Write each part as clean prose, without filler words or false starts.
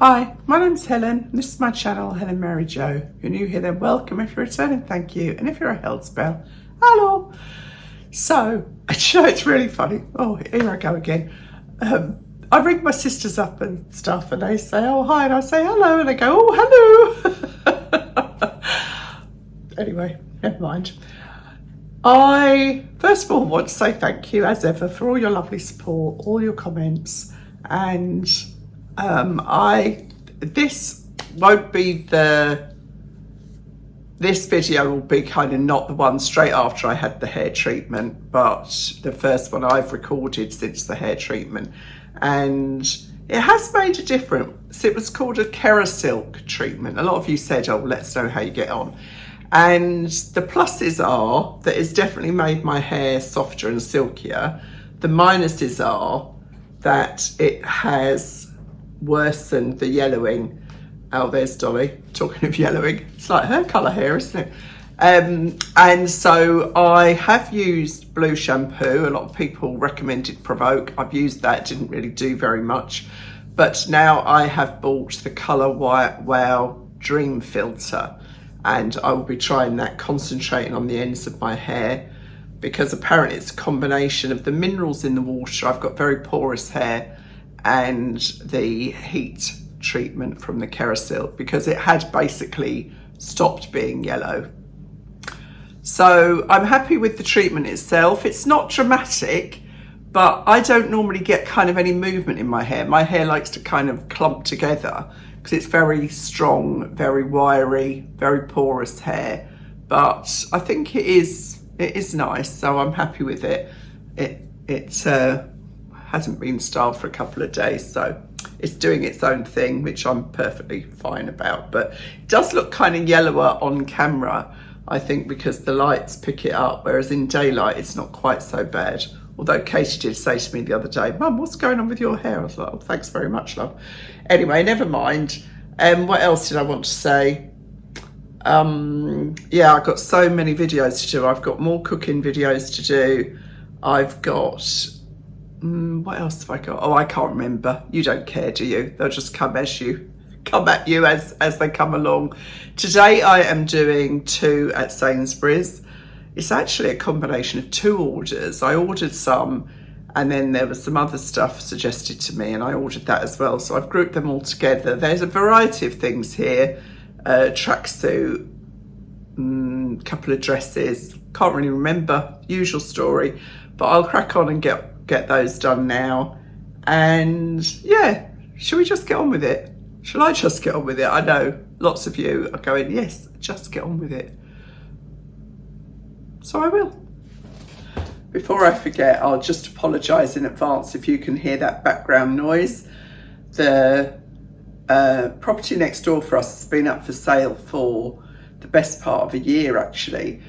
Hi, my name's Helen, and this is my channel, Helen Mary Jo. If you're new here, then welcome. If you're returning, thank you. And if you're a held spell, hello. So, it's really funny. Oh, here I go again. I ring my sisters up and stuff, and they say, oh, hi, and I say hello, and they go, oh, hello. Anyway, never mind. I, first of all, want to say thank you, as ever, for all your lovely support, all your comments, and this won't be this video will be kind of not the one straight after I had the hair treatment, but the first one I've recorded since the hair treatment, and it has made a difference. It was called a Kerasilk treatment. A lot of you said, oh, let us know how you get on. And the pluses are that it's definitely made my hair softer and silkier. The minuses are that it has worsened the yellowing. Oh, there's Dolly, talking of yellowing. It's like her colour hair, isn't it? And so I have used Blue shampoo. A lot of people recommended Provoke. I've used that, didn't really do very much. But now I have bought the Colour White Wow Dream Filter, and I will be trying that, concentrating on the ends of my hair, because apparently it's a combination of the minerals in the water. I've got very porous hair, and the heat treatment from the Kerasilk, because it had basically stopped being yellow. So I'm happy with the treatment itself. It's not dramatic, but I don't normally get kind of any movement in my hair. My hair likes to kind of clump together because it's very strong, very wiry, very porous hair. But I think it is nice, so I'm happy with it. It hasn't been styled for a couple of days, so it's doing its own thing, which I'm perfectly fine about. But it does look kind of yellower on camera, I think, because the lights pick it up, whereas in daylight it's not quite so bad. Although Katie did say to me the other day, Mum, what's going on with your hair? I was like, oh, thanks very much, love. Anyway, never mind. What else did I want to say? Yeah, I've got so many videos to do. I've got more cooking videos to do. I've got, what else have I got? Oh, I can't remember. You don't care, do you? They'll just come at you as they come along. Today I am doing 2 at Sainsbury's. It's actually a combination of 2 orders. I ordered some, and then there was some other stuff suggested to me, and I ordered that as well. So I've grouped them all together. There's a variety of things here. Tracksuit, couple of dresses. Can't really remember, usual story. But I'll crack on and get those done now. And yeah, shall we just get on with it? Shall I just get on with it? I know lots of you are going, yes, just get on with it. So I will. Before I forget, I'll just apologise in advance if you can hear that background noise. The property next door for us has been up for sale for the best part of a year, actually.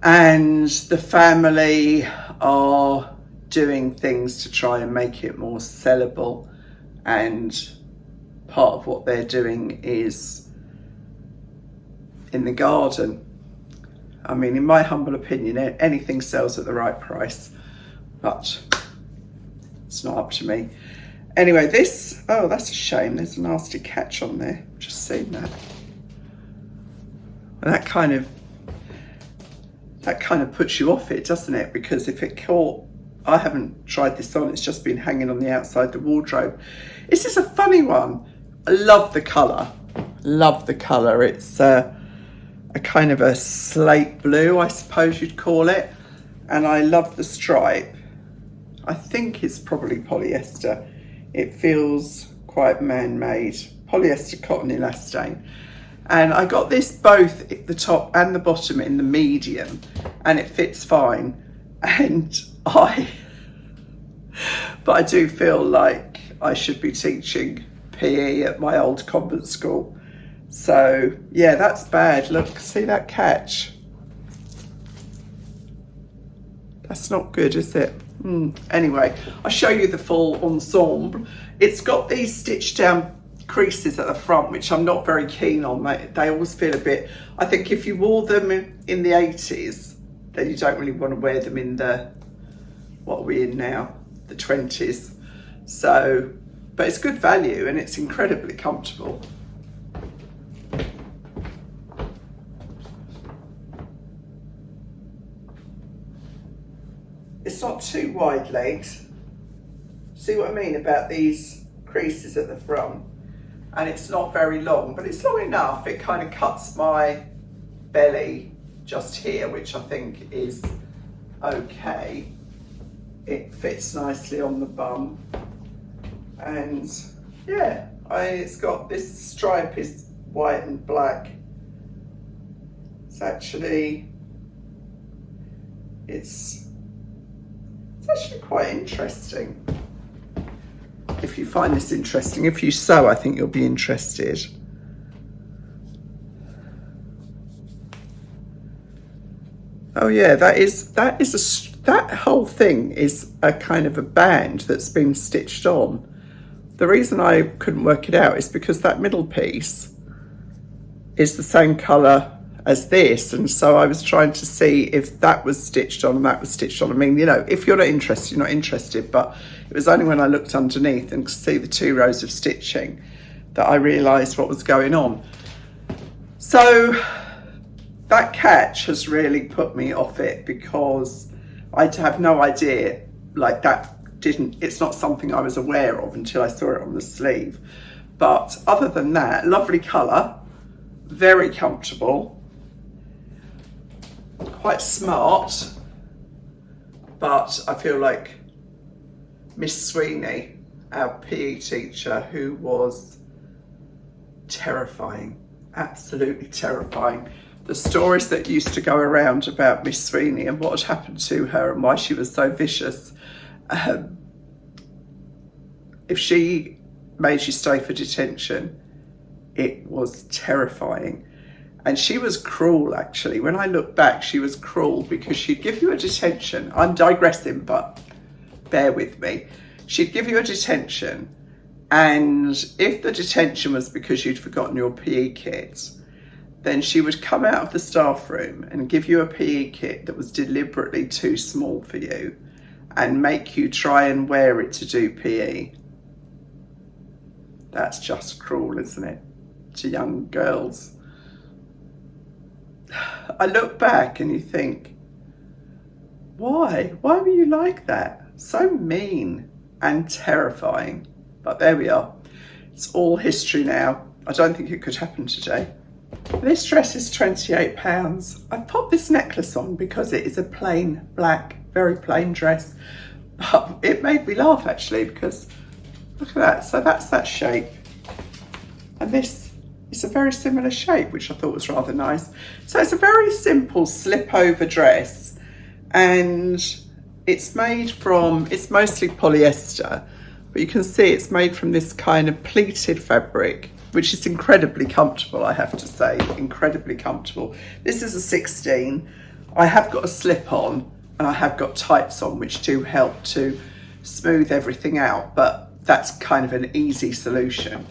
And the family are doing things to try and make it more sellable. And part of what they're doing is in the garden. I mean, in my humble opinion, anything sells at the right price, but it's not up to me. Anyway, this, oh, that's a shame. There's a nasty catch on there. Just seen that. And that kind of puts you off it, doesn't it? Because if it caught, I haven't tried this on. It's just been hanging on the outside the wardrobe. This is a funny one. I love the colour. Love the colour. It's a kind of a slate blue, I suppose you'd call it. And I love the stripe. I think it's probably polyester. It feels quite man-made. Polyester cotton elastane. And I got this both at the top and the bottom in the medium, and it fits fine. And but I do feel like I should be teaching PE at my old convent school. So yeah, that's bad. Look, see that catch? That's not good, is it? Anyway, I'll show you the full ensemble. It's got these stitched down creases at the front, which I'm not very keen on. They always feel a bit, I think if you wore them in the 80s, then you don't really want to wear them in the, what are we in now? The 20s. So but it's good value and it's incredibly comfortable. It's not too wide legs. See what I mean about these creases at the front? And it's not very long, but it's long enough. It kind of cuts my belly just here, which I think is okay. It fits nicely on the bum. And yeah, it's got this stripe is white and black. It's actually, it's actually quite interesting. If you find this interesting, if you sew, I think you'll be interested. Oh yeah, that whole thing is a kind of a band that's been stitched on. The reason I couldn't work it out is because that middle piece is the same colour as this, and so I was trying to see if that was stitched on and that was stitched on. I mean, you know, if you're not interested, you're not interested, but it was only when I looked underneath and could see the 2 rows of stitching that I realised what was going on. So that catch has really put me off it, because I have no idea, like it's not something I was aware of until I saw it on the sleeve. But other than that, lovely colour, very comfortable, quite smart, but I feel like Miss Sweeney, our PE teacher, who was terrifying, absolutely terrifying. The stories that used to go around about Miss Sweeney and what had happened to her and why she was so vicious. If she made you stay for detention, it was terrifying. And she was cruel, actually. When I look back, she was cruel, because she'd give you a detention. I'm digressing, but bear with me. She'd give you a detention, and if the detention was because you'd forgotten your PE kit, then she would come out of the staff room and give you a PE kit that was deliberately too small for you and make you try and wear it to do PE. That's just cruel, isn't it? To young girls. I look back and you think, why? Why were you like that? So mean and terrifying. But there we are. It's all history now. I don't think it could happen today. This dress is £28. I popped this necklace on because it is a plain black, very plain dress. But it made me laugh, actually, because look at that. So that's that shape. And this is a very similar shape, which I thought was rather nice. So it's a very simple slip over dress, and it's made from, it's mostly polyester, but you can see it's made from this kind of pleated fabric, which is incredibly comfortable, I have to say, incredibly comfortable. This is a 16. I have got a slip on and I have got tights on, which do help to smooth everything out, but that's kind of an easy solution.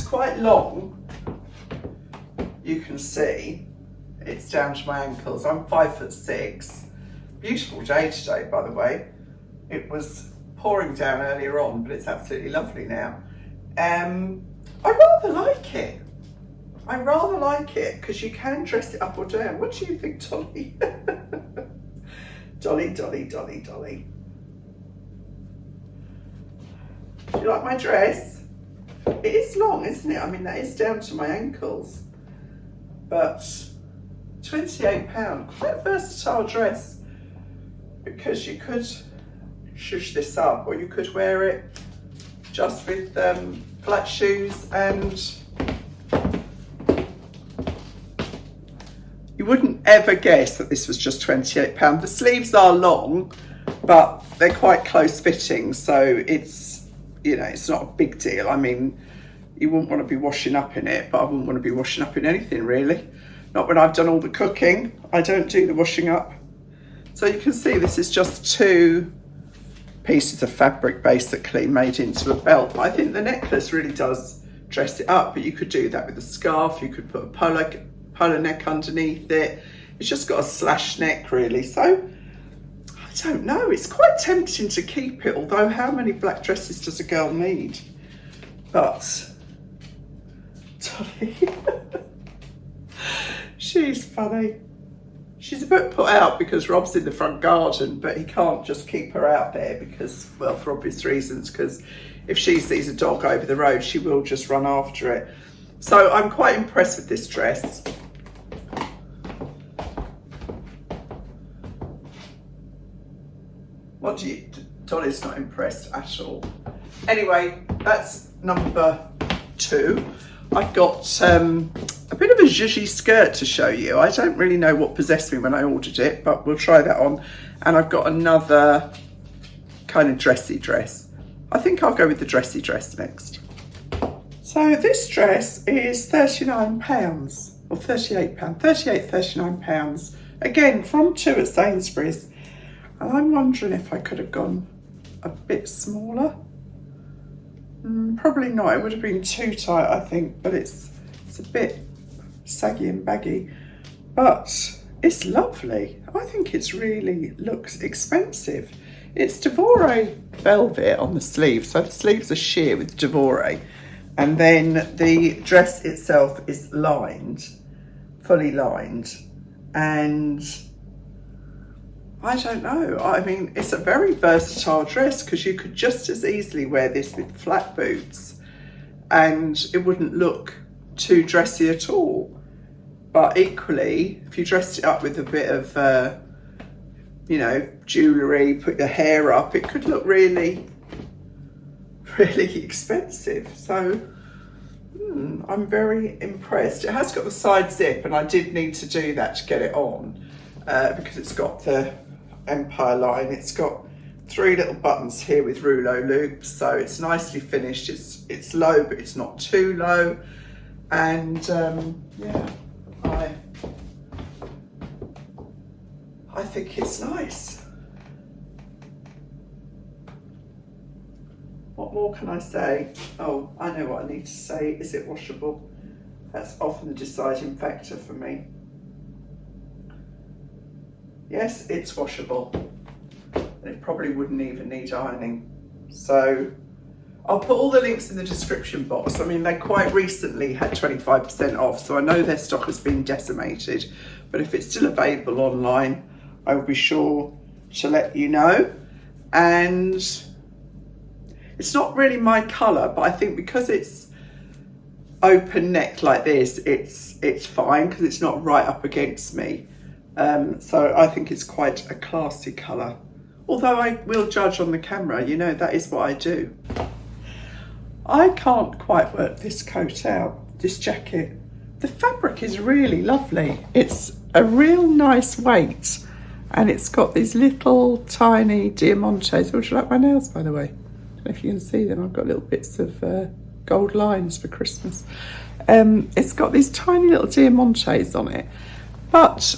Quite long, you can see it's down to my ankles. I'm 5'6". Beautiful day today, by the way. It was pouring down earlier on, but it's absolutely lovely now. I rather like it. I rather like it because you can dress it up or down. What do you think, Dolly? Dolly, Dolly, Dolly, Dolly. Do you like my dress? It is long, isn't it? I mean, that is down to my ankles. But £28, quite a versatile dress, because you could shush this up, or you could wear it just with flat shoes, and you wouldn't ever guess that this was just £28. The sleeves are long, but they're quite close fitting, so it's, you know, it's not a big deal. I mean, you wouldn't want to be washing up in it, but I wouldn't want to be washing up in anything, really. Not when I've done all the cooking. I don't do the washing up. So you can see this is just 2 pieces of fabric basically made into a belt. But I think the necklace really does dress it up, but you could do that with a scarf. You could put a polo neck underneath it. It's just got a slash neck, really. So I don't know, it's quite tempting to keep it, although how many black dresses does a girl need? But Dolly, she's funny. She's a bit put out because Rob's in the front garden, but he can't just keep her out there because, well, for obvious reasons, because if she sees a dog over the road, she will just run after it. So I'm quite impressed with this dress. What do you, Dolly's not impressed at all. Anyway, that's number 2. I've got a bit of a zhuzhy skirt to show you. I don't really know what possessed me when I ordered it, but we'll try that on. And I've got another kind of dressy dress. I think I'll go with the dressy dress next. So this dress is £39 or £38, £39. Again, from 2 at Sainsbury's. And I'm wondering if I could have gone a bit smaller. Probably not, it would have been too tight, I think, but it's a bit saggy and baggy, but it's lovely. I think it's really looks expensive. It's Devore velvet on the sleeves, so the sleeves are sheer with Devore, and then the dress itself is lined, fully lined, and I don't know. I mean, it's a very versatile dress because you could just as easily wear this with flat boots and it wouldn't look too dressy at all. But equally, if you dressed it up with a bit of, you know, jewellery, put your hair up, it could look really, really expensive. So I'm very impressed. It has got the side zip and I did need to do that to get it on because it's got the Empire line. It's got 3 little buttons here with rouleau loops, so it's nicely finished. It's low, but it's not too low, and yeah, I think it's nice. What more can I say? Oh, I know what I need to say. Is it washable? That's often the deciding factor for me. Yes, it's washable. It probably wouldn't even need ironing. So I'll put all the links in the description box. I mean, they quite recently had 25% off, so I know their stock has been decimated, but if it's still available online, I will be sure to let you know. And it's not really my colour, but I think because it's open neck like this, it's fine because it's not right up against me. So I think it's quite a classy colour. Although I will judge on the camera, you know, that is what I do. I can't quite work this coat out, this jacket. The fabric is really lovely. It's a real nice weight and it's got these little tiny diamantes. Would you like my nails, by the way? I don't know if you can see them. I've got little bits of gold lines for Christmas. It's got these tiny little diamantes on it, but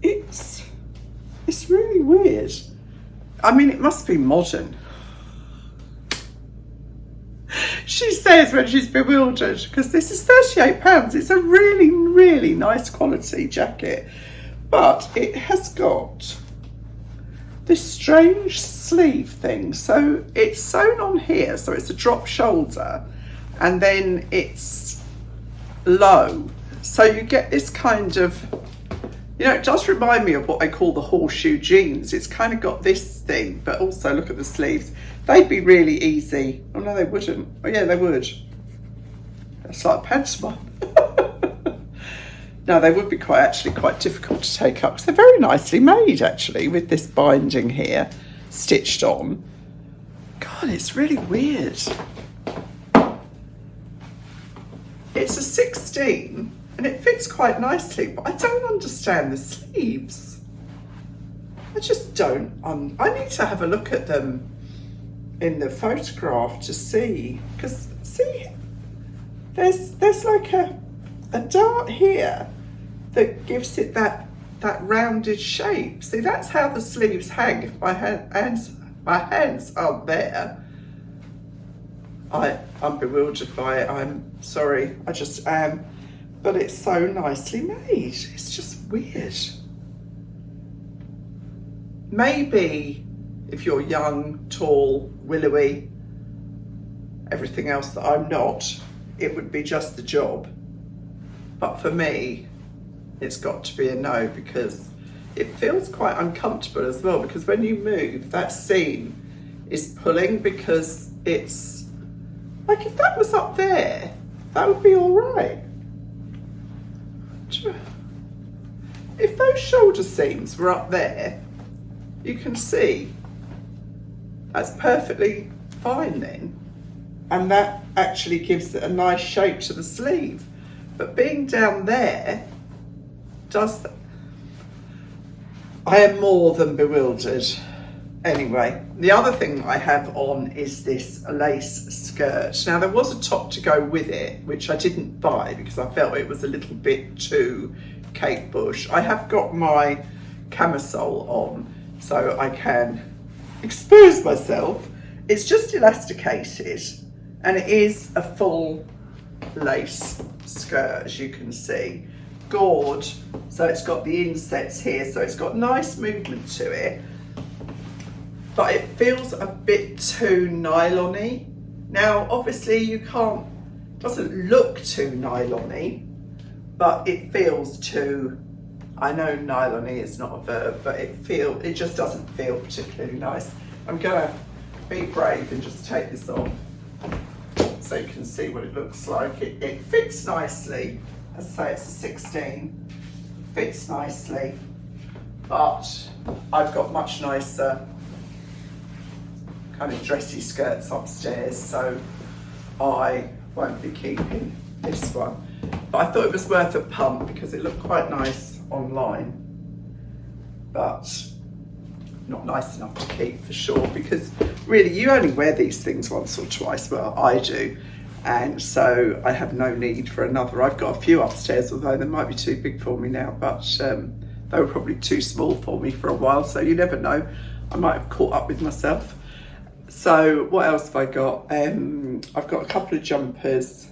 it's really weird. I mean, it must be modern. She says when she's bewildered, because this is £38. It's a really, really nice quality jacket, but it has got this strange sleeve thing. So it's sewn on here, so it's a drop shoulder, and then it's low. So you get this kind of, you know, it does remind me of what I call the horseshoe jeans. It's kind of got this thing, but also look at the sleeves. They'd be really easy. Oh no, they wouldn't. Oh yeah, they would. That's like a pantomime. No, they would be actually quite difficult to take up because they're very nicely made actually with this binding here stitched on. God, it's really weird. It's a 16. And it fits quite nicely, but I don't understand the sleeves. I just don't. I need to have a look at them in the photograph to see, because see, there's like a dart here that gives it that rounded shape. See, that's how the sleeves hang. If my hands aren't there, I'm bewildered by it. I'm sorry, I just am. But it's so nicely made. It's just weird. maybe if you're young, tall, willowy, everything else that I'm not, it would be just the job. But for me, it's got to be a no, because it feels quite uncomfortable as well, because when you move, that seam is pulling, because it's like, if that was up there, that would be all right. If those shoulder seams were up there, you can see that's perfectly fine then. And that actually gives it a nice shape to the sleeve. But being down there does that. I am more than bewildered. Anyway, the other thing I have on is this lace skirt. Now, there was a top to go with it, which I didn't buy because I felt it was a little bit too Kate Bush. I have got my camisole on so I can expose myself. It's just elasticated, and it is a full lace skirt, as you can see. Gored, so it's got the insets here, so it's got nice movement to it, but it feels a bit too nylon-y. Now, obviously you can't, doesn't look too nylon-y, but it feels too, I know nylon-y is not a verb, but it just doesn't feel particularly nice. I'm gonna be brave and just take this off so you can see what it looks like. It fits nicely. As I say, it's a 16, fits nicely, but I've got much nicer kind of dressy skirts upstairs, so I won't be keeping this one. But I thought it was worth a pump because it looked quite nice online, but not nice enough to keep for sure, because really you only wear these things once or twice. Well, I do. And so I have no need for another. I've got a few upstairs, although they might be too big for me now, but they were probably too small for me for a while, so you never know. I might have caught up with myself. So what else have I got? I've got a couple of jumpers.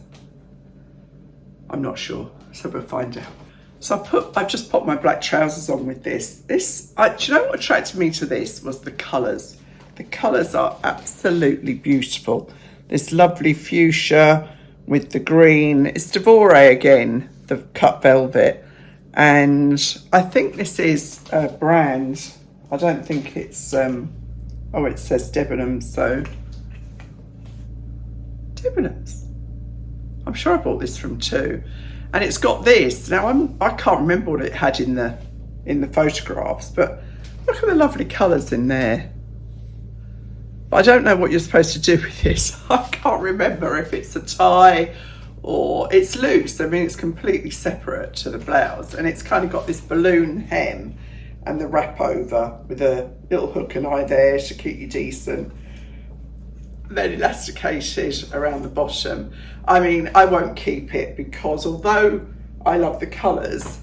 I'm not sure, so we'll find out. So I've just popped my black trousers on with this. Do you know what attracted me to this was the colours. The colours are absolutely beautiful. This lovely fuchsia with the green. It's Devore again, the cut velvet. And I think this is a brand. I don't think it's, oh, it says Debenhams, so. Debenhams. I'm sure I bought this from two. And it's got this. Now, I can't remember what it had in the photographs, but look at the lovely colours in there. But I don't know what you're supposed to do with this. I can't remember if it's a tie or it's loose. I mean, it's completely separate to the blouse, and it's kind of got this balloon hem and the wrap over with a little hook and eye there to keep you decent. Then elasticated around the bottom. I mean, I won't keep it because although I love the colours,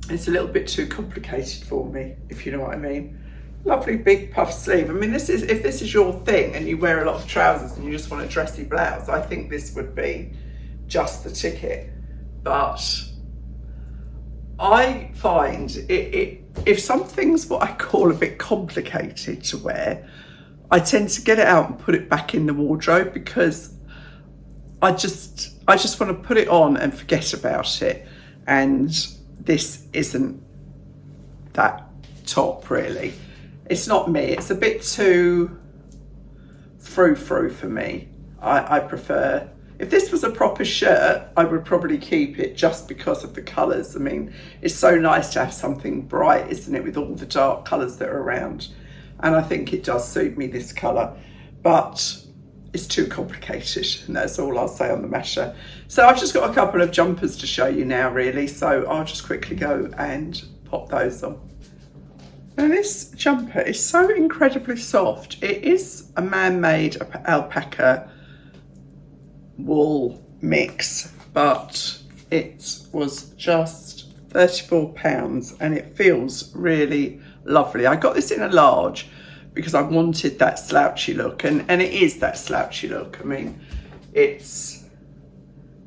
it's a little bit too complicated for me, if you know what I mean. Lovely big puff sleeve. I mean, if this is your thing and you wear a lot of trousers and you just want a dressy blouse, I think this would be just the ticket. But I find if something's what I call a bit complicated to wear, I tend to get it out and put it back in the wardrobe, because I just want to put it on and forget about it. And this isn't that top really. It's not me. It's a bit too frou-frou for me. I prefer, if this was a proper shirt, I would probably keep it just because of the colours. I mean, it's so nice to have something bright, isn't it, with all the dark colours that are around. And I think it does suit me, this colour, but it's too complicated, and that's all I'll say on the matter. So I've just got a couple of jumpers to show you now, really, so I'll just quickly go and pop those on. Now, this jumper is so incredibly soft. It is a man-made alpaca wool mix, but it was just £34 and it feels really lovely. I got this in a large because I wanted that slouchy look, and it is that slouchy look. I mean, it's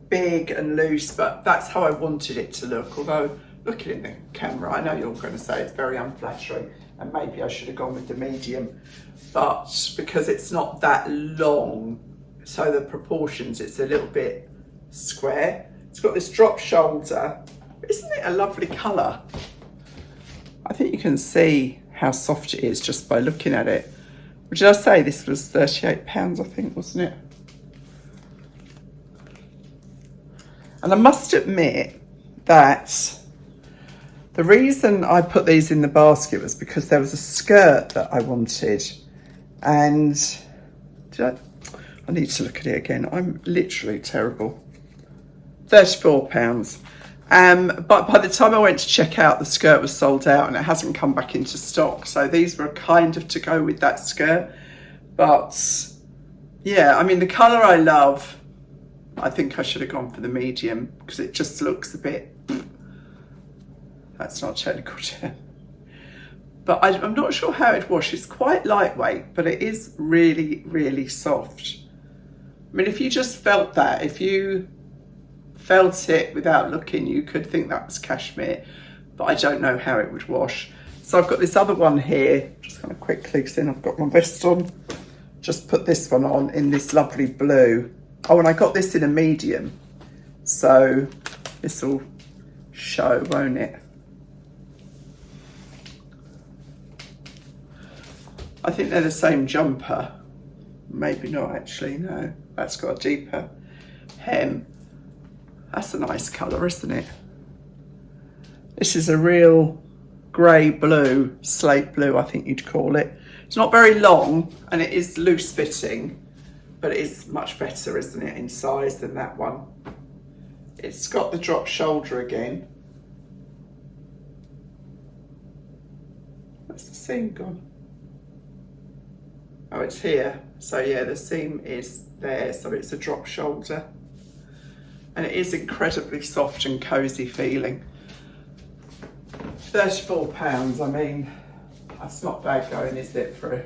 big and loose, but that's how I wanted it to look. Although looking in the camera, I know you're going to say it's very unflattering, and maybe I should have gone with the medium, but because it's not that long, so the proportions, it's a little bit square. It's got this drop shoulder. Isn't it a lovely colour? I think you can see how soft it is just by looking at it. Did I say this was £38, I think, wasn't it? And I must admit that the reason I put these in the basket was because there was a skirt that I wanted, and I need to look at it again. I'm literally terrible. £34. But by the time I went to check out, the skirt was sold out and it hasn't come back into stock. So these were kind of to go with that skirt. But yeah, I mean, the colour I love. I think I should have gone for the medium because it just looks a bit, that's not a technical term. But I'm not sure how it washes. It's quite lightweight, but it is really, really soft. I mean, if you just felt that, if you felt it without looking, you could think that was cashmere, but I don't know how it would wash. So I've got this other one here, just going to quickly, because then I've got my vest on, just put this one on in this lovely blue. Oh, and I got this in a medium, so this will show, won't it? I think they're the same jumper. Maybe not actually, no. That's got a deeper hem. That's a nice colour, isn't it? This is a real grey blue, slate blue, I think you'd call it. It's not very long and it is loose fitting, but it is much better, isn't it, in size than that one. It's got the drop shoulder again. Where's the seam gone? Oh, it's here. So yeah, the seam is there, so it's a drop shoulder. And it is incredibly soft and cosy feeling. £34, I mean, that's not bad going, is it, for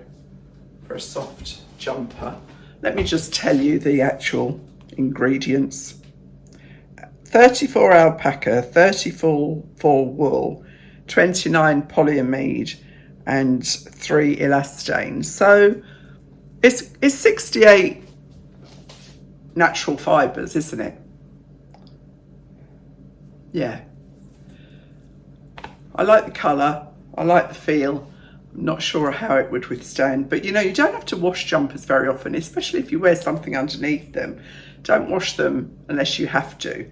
a soft jumper? Let me just tell you the actual ingredients. 34 alpaca, 34 wool, 29 polyamide, and 3 elastane. So it's 68 natural fibres, isn't it? Yeah. I like the colour, I like the feel. I'm not sure how it would withstand, but you know, you don't have to wash jumpers very often, especially if you wear something underneath them. Don't wash them unless you have to.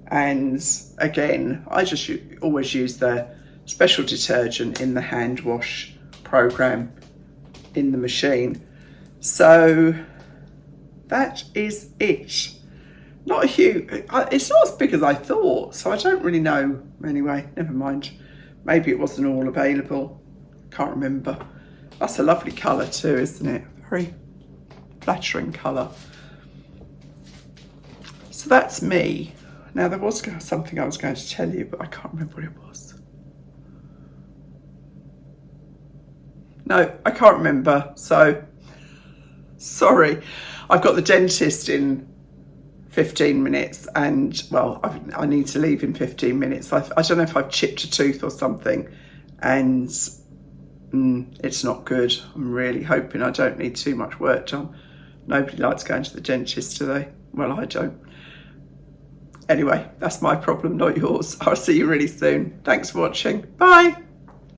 And again, I just always use the special detergent in the hand wash program in the machine. So that is it. Not a huge, it's not as big as I thought, so I don't really know. Anyway, never mind. Maybe it wasn't all available. Can't remember. That's a lovely colour too, isn't it? Very flattering colour. So that's me. Now there was something I was going to tell you, but I can't remember what it was. No, I can't remember. So, sorry. I've got the dentist in 15 minutes and, well, I need to leave in 15 minutes. I don't know if I've chipped a tooth or something and it's not good. I'm really hoping I don't need too much work done. Nobody likes going to the dentist, do they? Well, I don't. Anyway, that's my problem, not yours. I'll see you really soon. Thanks for watching. Bye.